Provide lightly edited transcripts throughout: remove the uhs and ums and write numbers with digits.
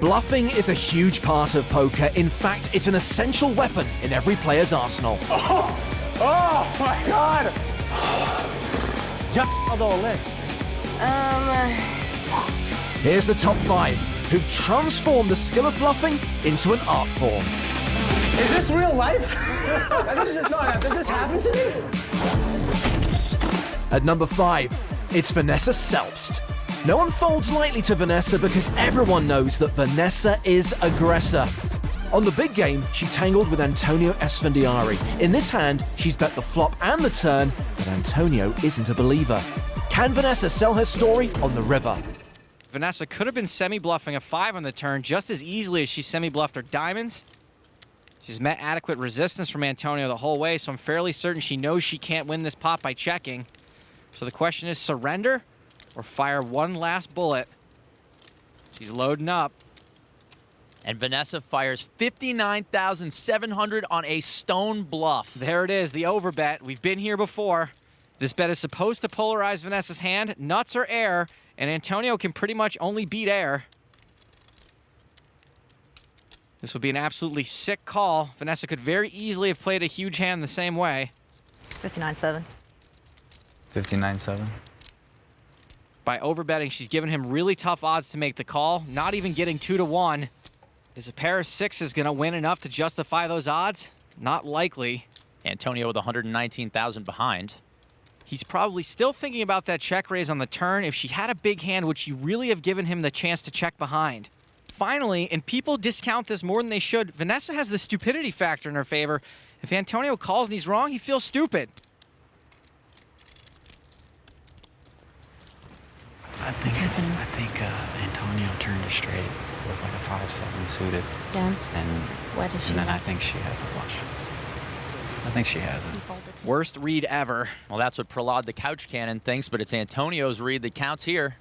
Bluffing is a huge part of poker. In fact, it's an essential weapon in every player's arsenal. Oh my God! Here's the top 5 who've transformed the skill of bluffing into an art form. Is this real life? Did this happen to me? At number 5, it's Vanessa Selbst. No one folds lightly to Vanessa because everyone knows that Vanessa is aggressor. On the big game, she tangled with Antonio Esfandiari. In this hand, she's bet the flop and the turn, but Antonio isn't a believer. Can Vanessa sell her story on the river? Vanessa could have been semi-bluffing a 5 on the turn just as easily as she semi-bluffed her diamonds. She's met adequate resistance from Antonio the whole way, so I'm fairly certain she knows she can't win this pot by checking. So the question is surrender or fire one last bullet. She's loading up. And Vanessa fires 59,700 on a stone bluff. There it is, the overbet. We've been here before. This bet is supposed to polarize Vanessa's hand, nuts or air, and Antonio can pretty much only beat air. This would be an absolutely sick call. Vanessa could very easily have played a huge hand the same way. 59-7. 59-7. By overbetting, she's given him really tough odds to make the call, not even getting 2-1. Is a pair of 6s going to win enough to justify those odds? Not likely. Antonio with 119,000 behind. He's probably still thinking about that check raise on the turn. If she had a big hand, would she really have given him the chance to check behind? Finally, and people discount this more than they should, Vanessa has the stupidity factor in her favor. If Antonio calls and he's wrong, he feels stupid. I think Antonio turned her straight with like a 5-7 suited. Yeah. And What is she? then I think she has a flush. I think she has it. Worst read ever. Well, that's what Prahlad the Couch Cannon thinks, but it's Antonio's read that counts here.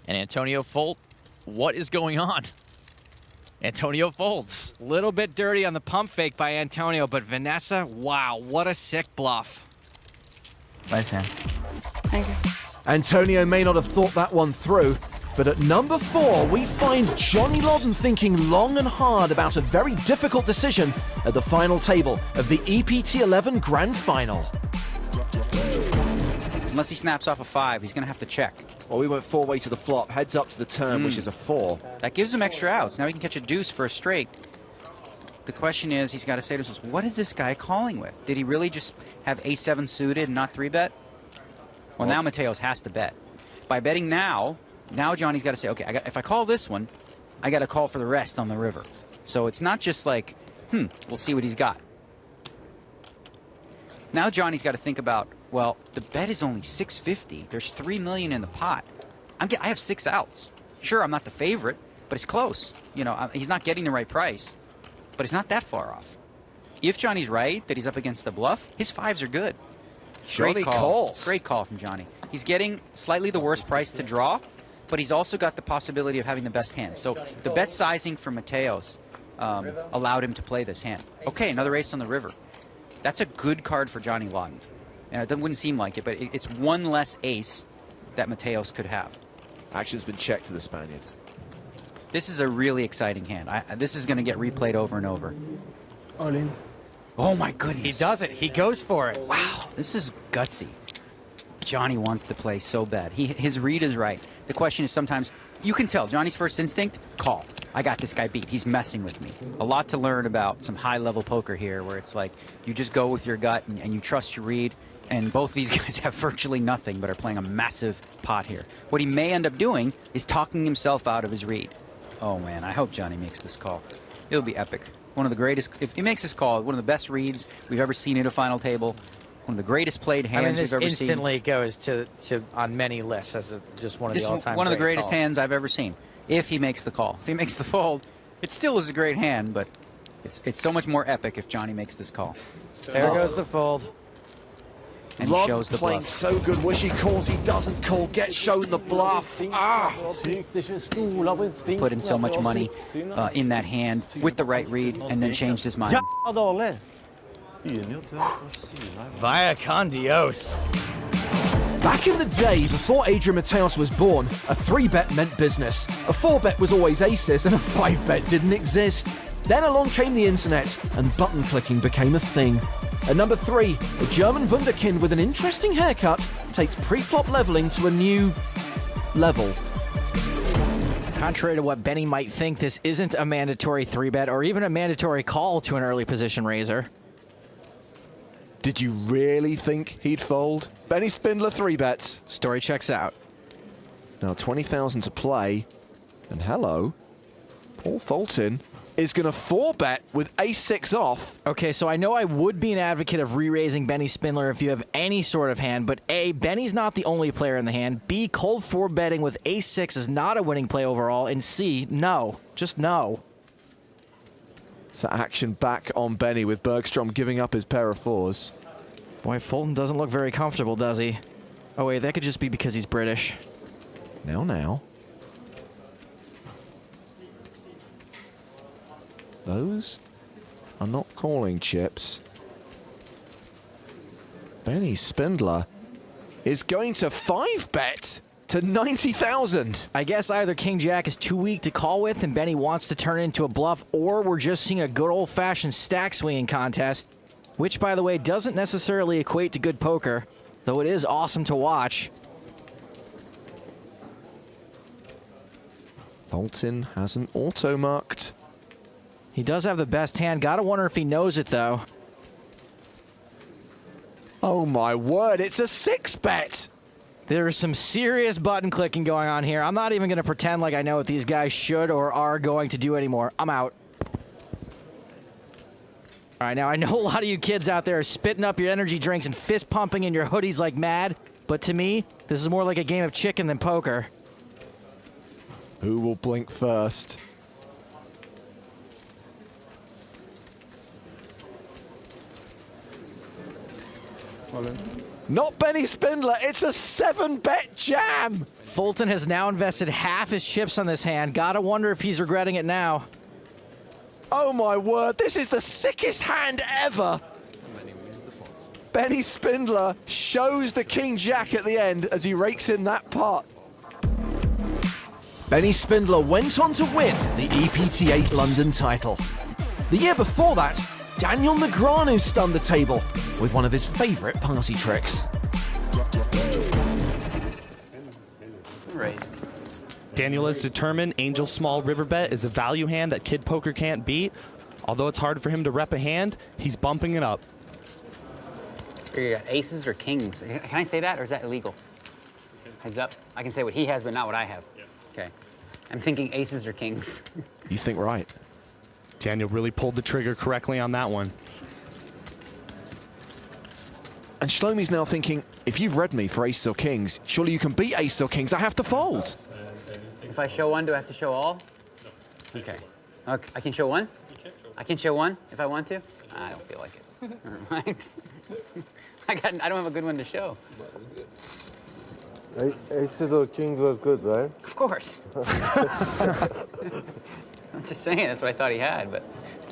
And Antonio fold. What is going on? Antonio folds. Little bit dirty on the pump fake by Antonio, but Vanessa, wow, what a sick bluff. Nice hand. Thank you. Antonio may not have thought that one through, but at number 4, we find Johnny Lodden thinking long and hard about a very difficult decision at the final table of the EPT 11 Grand Final. Unless he snaps off a 5, he's going to have to check. Well, we went 4-way to the flop, heads up to the turn, which is a 4. That gives him extra outs. Now he can catch a deuce for a straight. The question is, he's got to say to himself, what is this guy calling with? Did he really just have A7 suited and not 3-bet? Well, now Mateos has to bet. By betting now Johnny's got to say, okay, if I call this one, I got to call for the rest on the river. So it's not just like, we'll see what he's got. Now Johnny's got to think about, well, the bet is only 650. There's $3 million in the pot. I have 6 outs. Sure, I'm not the favorite, but it's close. You know, he's not getting the right price, but it's not that far off. If Johnny's right that he's up against the bluff, his 5s are good. Johnny calls. Great call from Johnny. He's getting slightly the worst price to draw, but he's also got the possibility of having the best hand. So the bet sizing for Mateos allowed him to play this hand. Okay, another ace on the river. That's a good card for Johnny Lodden. And it wouldn't seem like it, but it's one less ace that Mateos could have. Action's been checked to the Spaniard. This is a really exciting hand. This is going to get replayed over and over. All in. Oh my goodness. He does it. He goes for it. Wow, this is gutsy. Johnny wants to play so bad. His read is right. The question is sometimes, you can tell, Johnny's first instinct, call. I got this guy beat. He's messing with me. A lot to learn about some high-level poker here where it's like you just go with your gut and you trust your read, and both these guys have virtually nothing but are playing a massive pot here. What he may end up doing is talking himself out of his read. Oh, man, I hope Johnny makes this call. It'll be epic. One of the greatest, if he makes this call, one of the best reads we've ever seen at a final table. One of the greatest played hands we've ever seen. Instantly goes to on many lists as just one of the all-time one of the greatest calls. hands I've ever seen. If he makes the call, if he makes the fold, it still is a great hand, but it's so much more epic if Johnny makes this call. There goes the fold. And he shows the playing bluff. so good. Wish he calls, he doesn't call. Gets shown the bluff. Put in so much money in that hand with the right read, and then changed his mind. Vaya con Dios. Back in the day, before Adrian Mateos was born, a 3-bet meant business. A 4-bet was always aces, and a 5-bet didn't exist. Then along came the internet, and button clicking became a thing. At number 3, a German wunderkind with an interesting haircut takes pre-flop leveling to a new level. Contrary to what Benny might think, this isn't a mandatory 3-bet or even a mandatory call to an early position raiser. Did you really think he'd fold? Benny Spindler 3-bets. Story checks out. Now 20,000 to play. And hello, Paul Fulton is going to 4-bet with ace-6 off. Okay, so I know I would be an advocate of re-raising Benny Spindler if you have any sort of hand, but A, Benny's not the only player in the hand. B, cold 4-betting with ace-6 is not a winning play overall. And C, no. Just no. So action back on Benny with Bergstrom giving up his pair of 4s. Boy, Fulton doesn't look very comfortable, does he? Oh wait, that could just be because he's British. Now. Those are not calling chips. Benny Spindler is going to 5-bet to 90,000. I guess either King Jack is too weak to call with and Benny wants to turn it into a bluff, or we're just seeing a good old-fashioned stack swinging contest, which, by the way, doesn't necessarily equate to good poker, though it is awesome to watch. Fulton has an auto-marked. He does have the best hand. Gotta wonder if he knows it, though. Oh my word, it's a 6-bet. There is some serious button clicking going on here. I'm not even going to pretend like I know what these guys should or are going to do anymore. I'm out. All right, now I know a lot of you kids out there are spitting up your energy drinks and fist pumping in your hoodies like mad, but to me, this is more like a game of chicken than poker. Who will blink first? Not Benny Spindler, it's a 7-bet jam! Fulton has now invested half his chips on this hand. Gotta wonder if he's regretting it now. Oh my word, this is the sickest hand ever! Benny Spindler shows the King Jack at the end as he rakes in that pot. Benny Spindler went on to win the EPT8 London title. The year before that, Daniel Negreanu stunned the table with one of his favorite party tricks. Daniel is determined Angel Small River Bet is a value hand that Kid Poker can't beat. Although it's hard for him to rep a hand, he's bumping it up. You got aces or kings? Can I say that, or is that illegal? Heads up. I can say what he has, but not what I have. Yeah. Okay. I'm thinking aces or kings. You think right. Daniel really pulled the trigger correctly on that one. And Shlomi's now thinking, if you've read me for aces or kings, surely you can beat aces or kings. I have to fold. If I show one, do I have to show all? No. Okay. I can show one? I can show one if I want to? I don't feel like it. Never mind. I don't have a good one to show. Aces or kings was good, right? Of course. I'm just saying, that's what I thought he had, but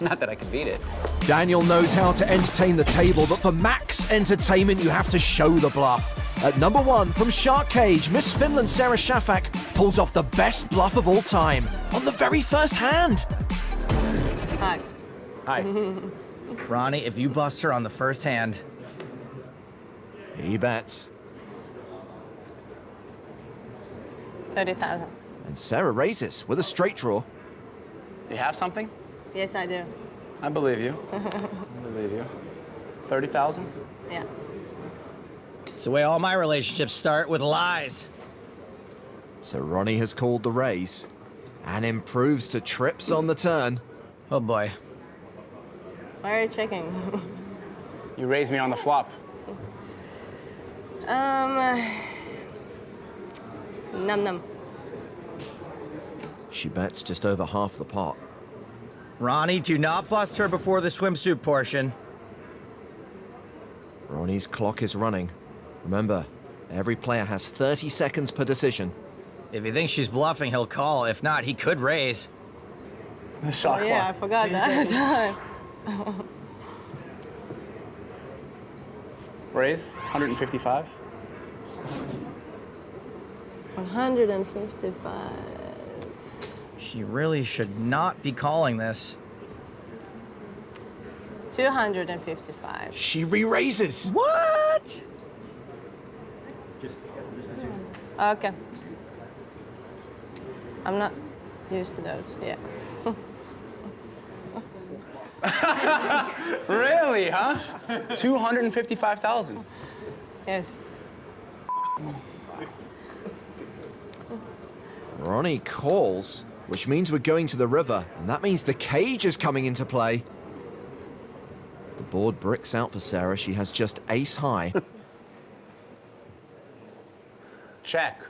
not that I could beat it. Daniel knows how to entertain the table, but for max entertainment, you have to show the bluff. At number 1, from Shark Cage, Miss Finland Sarah Shafak pulls off the best bluff of all time on the very first hand. Hi. Hi. Ronnie, if you bust her on the first hand... He bets. 30,000. And Sarah raises with a straight draw. You have something? Yes, I do. I believe you. I believe you. 30,000? Yeah. It's the way all my relationships start, with lies. So Ronnie has called the raise and improves to trips on the turn. Oh boy. Why are you checking? You raised me on the flop. Num. She bets just over half the pot. Ronnie, do not bust her before the swimsuit portion. Ronnie's clock is running. Remember, every player has 30 seconds per decision. If he thinks she's bluffing, he'll call. If not, he could raise. The shot Oh, yeah, I forgot that. Raise, 155. 155. She really should not be calling this. 255. She re-raises. What? Okay. I'm not used to those, yeah. Really, huh? 255,000. Yes. Ronnie calls, which means we're going to the river, and that means the cage is coming into play. The board bricks out for Sarah. She has just ace high. Check.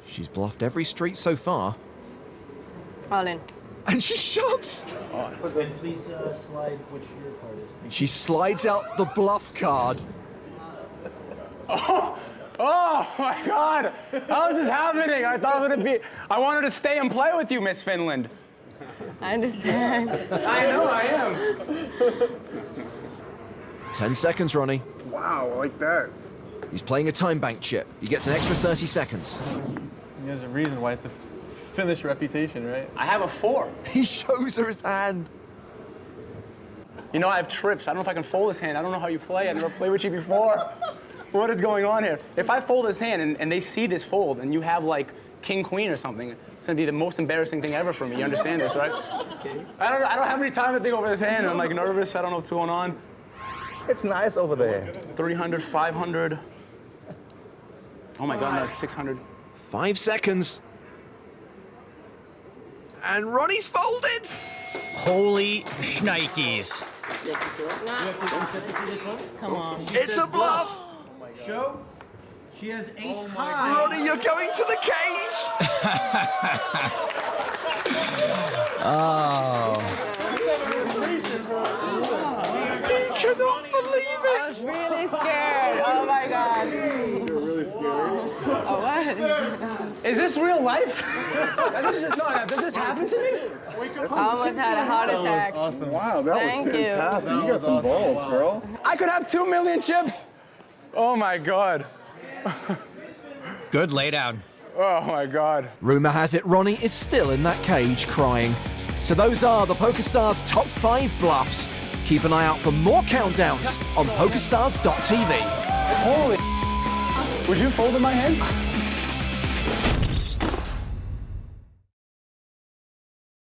She's bluffed every street so far. All in. And she shoves! Please slide which your card is. She slides out the bluff card. Oh my God! How is this happening? I thought it would be. I wanted to stay and play with you, Miss Finland. I understand. I know I am. 10 seconds, Ronnie. Wow, I like that. He's playing a time bank chip. He gets an extra 30 seconds. There's a reason why it's the Finnish reputation, right? I have a 4. He shows her his hand. You know, I have trips. I don't know if I can fold this hand. I don't know how you play. I never played with you before. What is going on here? If I fold this hand and they see this fold and you have like king, queen or something, it's gonna be the most embarrassing thing ever for me. You understand this, right? I don't have any time to think over this hand. I'm like nervous. I don't know what's going on. It's nice over there. 300, 500. Oh my God, no, 600. 5 seconds. And Ronnie's folded. Holy shnikes. Come on. It's a bluff. Show. She has ace high. Ronnie, you're going to the cage. Oh. He cannot believe I it. was really scared. Oh my God. You're really scared. Oh, what? Is this real life? Did this happen to me? I almost had a heart attack. Awesome. Wow, that Thank was you. fantastic. You got some balls, girl. I could have 2 million chips. Oh my God. Good laydown. Oh my God. Rumor has it Ronnie is still in that cage crying. So those are the PokerStars top 5 bluffs. Keep an eye out for more countdowns on PokerStars.tv. Holy. Would you fold in my hand?